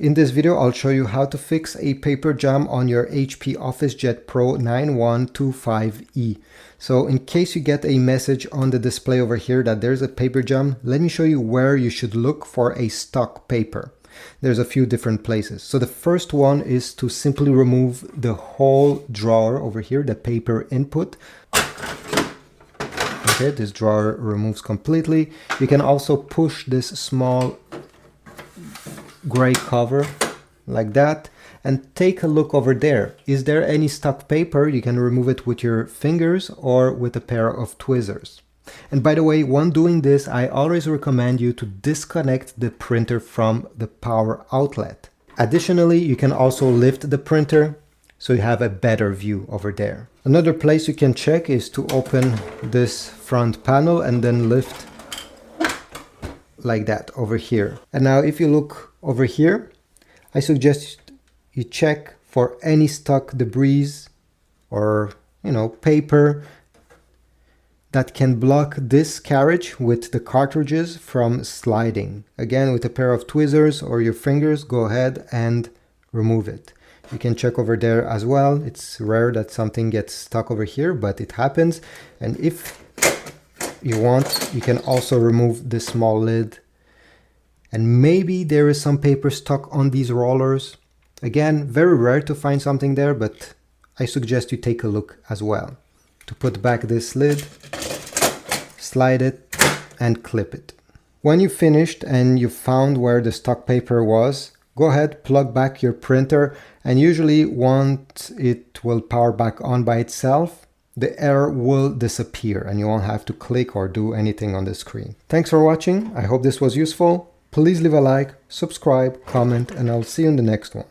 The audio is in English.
In this video, I'll show you how to fix a paper jam on your HP OfficeJet Pro 9125E. So in case you get a message on the display over here that there's a paper jam, let me show you where you should look for a stock paper. There's a few different places. So the first one is to simply remove the whole drawer over here, the paper input. Okay, this drawer removes completely. You can also push this small gray cover like that and take a look over there. Is there any stock paper? You can remove it with your fingers or with a pair of tweezers. And by the way, when doing this, I always recommend you to disconnect the printer from the power outlet. Additionally, you can also lift the printer so you have a better view over there. Another place you can check is to open this front panel and then lift like that over here. And now if you look over here, I suggest you check for any stock debris or paper that can block this carriage with the cartridges from sliding. Again, with a pair of tweezers or your fingers, go ahead and remove it. You can check over there as well. It's rare that something gets stuck over here, but it happens. And if you want, you can also remove this small lid. And maybe there is some paper stuck on these rollers. Again, very rare to find something there, but I suggest you take a look as well. To put back this lid, slide it and clip it. When you finished and you found where the stock paper was, go ahead, plug back your printer, and usually once it will power back on by itself, the error will disappear and you won't have to click or do anything on the screen. Thanks for watching. I hope this was useful. Please leave a like, subscribe, comment, and I'll see you in the next one.